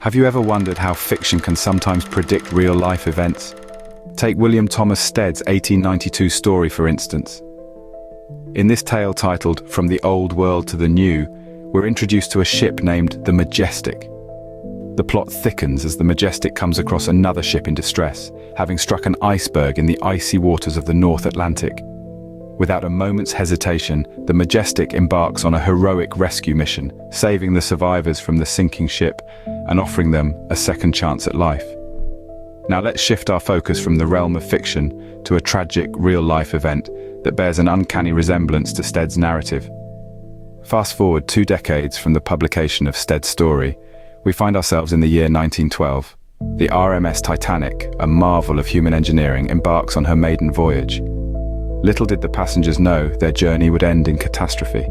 Have you ever wondered how fiction can sometimes predict real-life events? Take William Thomas Stead's 1892 story, for instance. In this tale titled From the Old World to the New, we're introduced to a ship named the Majestic. The plot thickens as the Majestic comes across another ship in distress, having struck an iceberg in the icy waters of the North Atlantic. Without a moment's hesitation, the Majestic embarks on a heroic rescue mission, saving the survivors from the sinking ship and offering them a second chance at life. Now let's shift our focus from the realm of fiction to a tragic, real-life event that bears an uncanny resemblance to Stead's narrative. Fast forward 2 decades from the publication of Stead's story, we find ourselves in the year 1912. The RMS Titanic, a marvel of human engineering, embarks on her maiden voyage. Little did the passengers know their journey would end in catastrophe.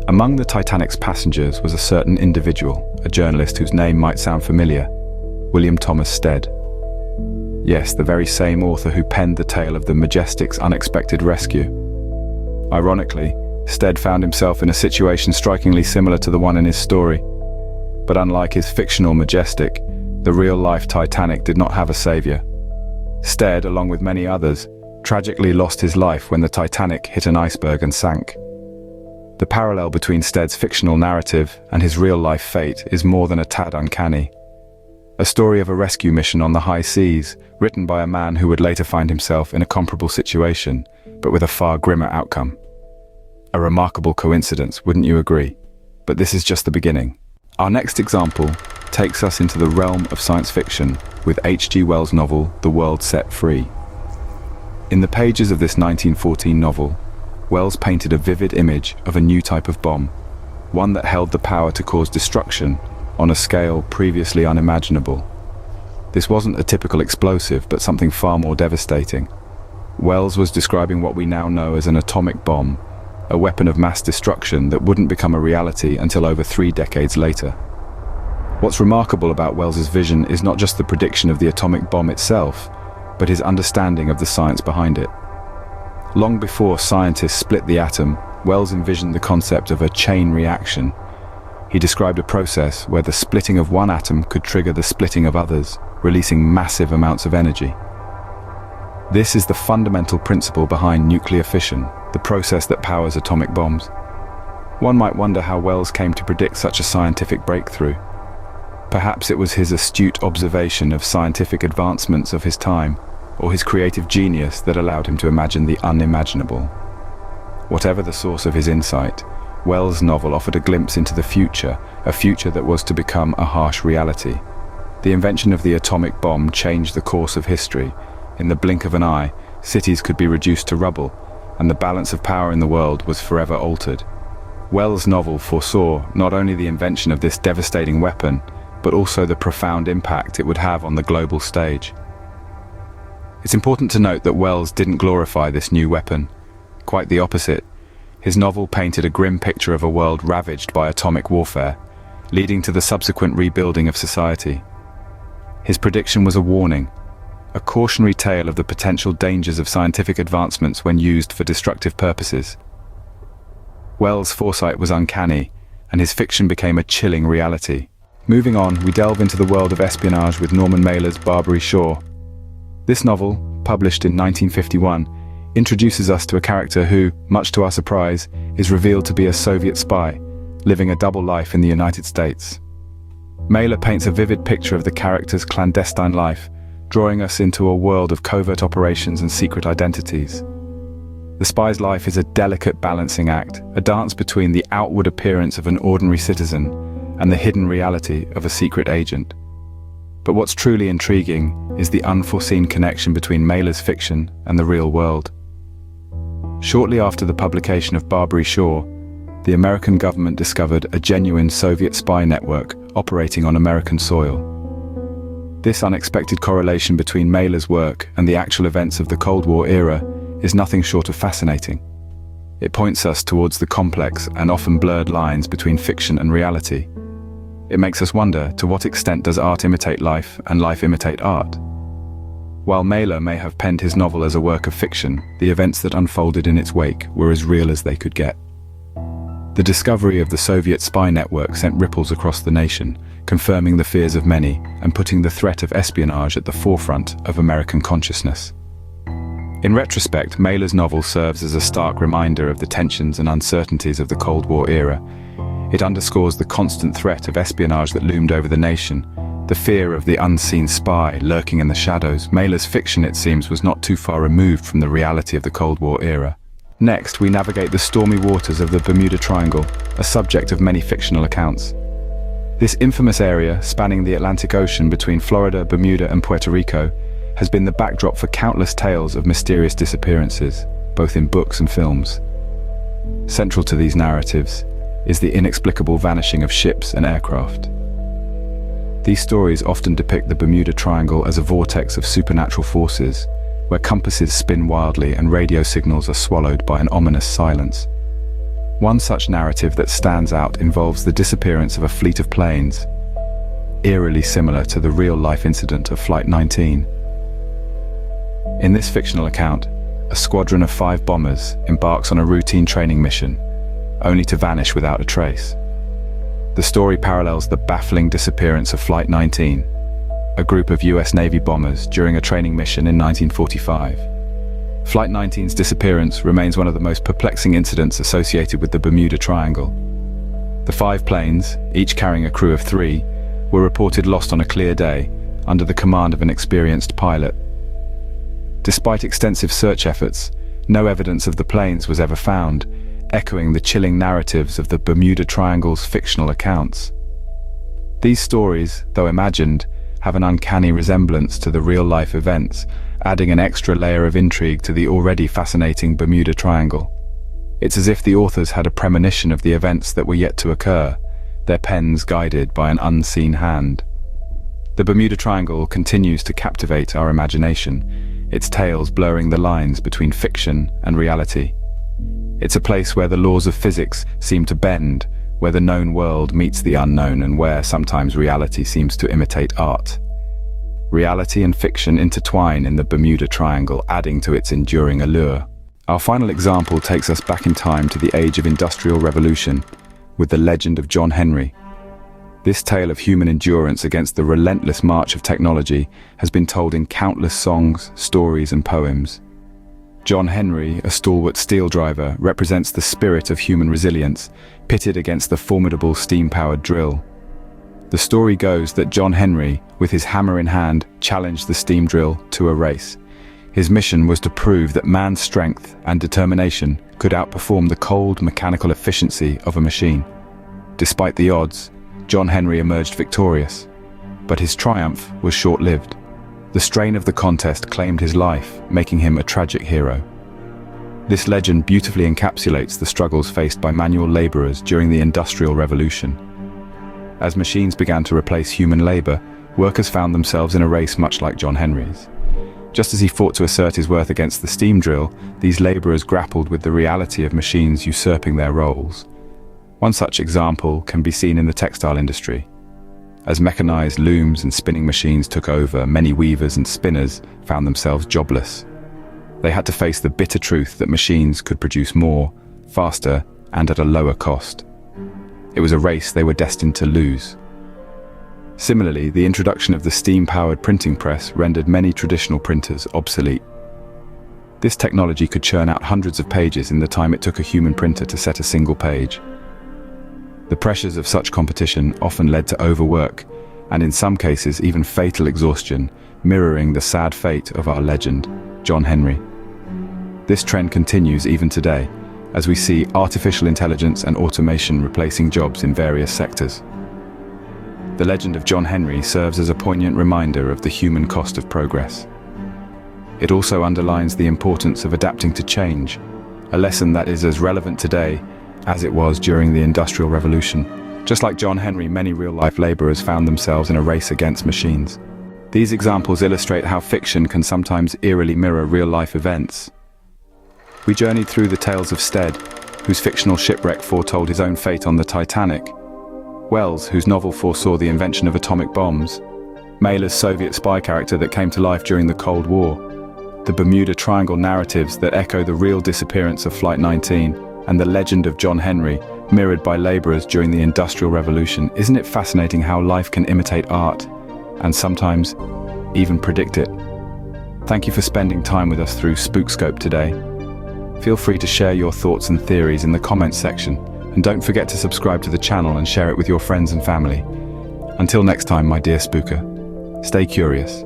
Among the Titanic's passengers was a certain individual, a journalist whose name might sound familiar, William Thomas Stead. Yes, the very same author who penned the tale of the Majestic's unexpected rescue. Ironically, Stead found himself in a situation strikingly similar to the one in his story. But unlike his fictional Majestic, the real-life Titanic did not have a savior. Stead, along with many others, tragically lost his life when the Titanic hit an iceberg and sank. The parallel between Stead's fictional narrative and his real-life fate is more than a tad uncanny. A story of a rescue mission on the high seas, written by a man who would later find himself in a comparable situation, but with a far grimmer outcome. A remarkable coincidence, wouldn't you agree? But this is just the beginning. Our next example takes us into the realm of science fiction with H.G. Wells' novel, The World Set Free. In the pages of this 1914 novel, Wells painted a vivid image of a new type of bomb, one that held the power to cause destruction on a scale previously unimaginable. This wasn't a typical explosive, but something far more devastating. Wells was describing what we now know as an atomic bomb, a weapon of mass destruction that wouldn't become a reality until over 3 decades later. What's remarkable about Wells's vision is not just the prediction of the atomic bomb itself, but his understanding of the science behind it. Long before scientists split the atom, Wells envisioned the concept of a chain reaction. He described a process where the splitting of one atom could trigger the splitting of others, releasing massive amounts of energy. This is the fundamental principle behind nuclear fission, the process that powers atomic bombs. One might wonder how Wells came to predict such a scientific breakthrough. Perhaps it was his astute observation of scientific advancements of his time, or his creative genius that allowed him to imagine the unimaginable. Whatever the source of his insight, Wells' novel offered a glimpse into the future, a future that was to become a harsh reality. The invention of the atomic bomb changed the course of history. In the blink of an eye, cities could be reduced to rubble, and the balance of power in the world was forever altered. Wells' novel foresaw not only the invention of this devastating weapon, but also the profound impact it would have on the global stage. It's important to note that Wells didn't glorify this new weapon. Quite the opposite. His novel painted a grim picture of a world ravaged by atomic warfare, leading to the subsequent rebuilding of society. His prediction was a warning, a cautionary tale of the potential dangers of scientific advancements when used for destructive purposes. Wells' foresight was uncanny, and his fiction became a chilling reality. Moving on, we delve into the world of espionage with Norman Mailer's Barbary Shore. This novel, published in 1951, introduces us to a character who, much to our surprise, is revealed to be a Soviet spy, living a double life in the United States. Mailer paints a vivid picture of the character's clandestine life, drawing us into a world of covert operations and secret identities. The spy's life is a delicate balancing act, a dance between the outward appearance of an ordinary citizen and the hidden reality of a secret agent. But what's truly intriguing is the unforeseen connection between Mailer's fiction and the real world. Shortly after the publication of Barbary Shore, the American government discovered a genuine Soviet spy network operating on American soil. This unexpected correlation between Mailer's work and the actual events of the Cold War era is nothing short of fascinating. It points us towards the complex and often blurred lines between fiction and reality. It makes us wonder, to what extent does art imitate life and life imitate art? While Mailer may have penned his novel as a work of fiction, the events that unfolded in its wake were as real as they could get. The discovery of the Soviet spy network sent ripples across the nation, confirming the fears of many and putting the threat of espionage at the forefront of American consciousness. In retrospect, Mailer's novel serves as a stark reminder of the tensions and uncertainties of the Cold War era. It underscores the constant threat of espionage that loomed over the nation, the fear of the unseen spy lurking in the shadows. Mailer's fiction, it seems, was not too far removed from the reality of the Cold War era. Next, we navigate the stormy waters of the Bermuda Triangle, a subject of many fictional accounts. This infamous area, spanning the Atlantic Ocean between Florida, Bermuda, and Puerto Rico, has been the backdrop for countless tales of mysterious disappearances, both in books and films. Central to these narratives is the inexplicable vanishing of ships and aircraft. These stories often depict the Bermuda Triangle as a vortex of supernatural forces, where compasses spin wildly and radio signals are swallowed by an ominous silence. One such narrative that stands out involves the disappearance of a fleet of planes, eerily similar to the real-life incident of Flight 19. In this fictional account, a squadron of 5 bombers embarks on a routine training mission, only to vanish without a trace. The story parallels the baffling disappearance of Flight 19, a group of US Navy bombers during a training mission in 1945. Flight 19's disappearance remains one of the most perplexing incidents associated with the Bermuda Triangle. The 5 planes, each carrying a crew of 3, were reported lost on a clear day, under the command of an experienced pilot. Despite extensive search efforts, no evidence of the planes was ever found, echoing the chilling narratives of the Bermuda Triangle's fictional accounts. These stories, though imagined, have an uncanny resemblance to the real-life events, adding an extra layer of intrigue to the already fascinating Bermuda Triangle. It's as if the authors had a premonition of the events that were yet to occur, their pens guided by an unseen hand. The Bermuda Triangle continues to captivate our imagination, its tales blurring the lines between fiction and reality. It's a place where the laws of physics seem to bend, where the known world meets the unknown, and where sometimes reality seems to imitate art. Reality and fiction intertwine in the Bermuda Triangle, adding to its enduring allure. Our final example takes us back in time to the age of Industrial Revolution, with the legend of John Henry. This tale of human endurance against the relentless march of technology has been told in countless songs, stories, and poems. John Henry, a stalwart steel driver, represents the spirit of human resilience, pitted against the formidable steam-powered drill. The story goes that John Henry, with his hammer in hand, challenged the steam drill to a race. His mission was to prove that man's strength and determination could outperform the cold, mechanical efficiency of a machine. Despite the odds, John Henry emerged victorious, but his triumph was short-lived. The strain of the contest claimed his life, making him a tragic hero. This legend beautifully encapsulates the struggles faced by manual laborers during the Industrial Revolution. As machines began to replace human labor, workers found themselves in a race much like John Henry's. Just as he fought to assert his worth against the steam drill, these laborers grappled with the reality of machines usurping their roles. One such example can be seen in the textile industry. As mechanized looms and spinning machines took over, many weavers and spinners found themselves jobless. They had to face the bitter truth that machines could produce more, faster, and at a lower cost. It was a race they were destined to lose. Similarly, the introduction of the steam-powered printing press rendered many traditional printers obsolete. This technology could churn out hundreds of pages in the time it took a human printer to set a single page. The pressures of such competition often led to overwork, and in some cases even fatal exhaustion, mirroring the sad fate of our legend, John Henry. This trend continues even today, as we see artificial intelligence and automation replacing jobs in various sectors. The legend of John Henry serves as a poignant reminder of the human cost of progress. It also underlines the importance of adapting to change, a lesson that is as relevant today as it was during the Industrial Revolution. Just like John Henry, many real-life laborers found themselves in a race against machines. These examples illustrate how fiction can sometimes eerily mirror real-life events. We journeyed through the tales of Stead, whose fictional shipwreck foretold his own fate on the Titanic; Wells, whose novel foresaw the invention of atomic bombs; Mailer's Soviet spy character that came to life during the Cold War; the Bermuda Triangle narratives that echo the real disappearance of Flight 19; and the legend of John Henry, mirrored by laborers during the Industrial Revolution. Isn't it fascinating how life can imitate art and sometimes even predict it? Thank you for spending time with us through Spookscope today. Feel free to share your thoughts and theories in the comments section, and don't forget to subscribe to the channel and share it with your friends and family. Until next time, my dear spooker, stay curious.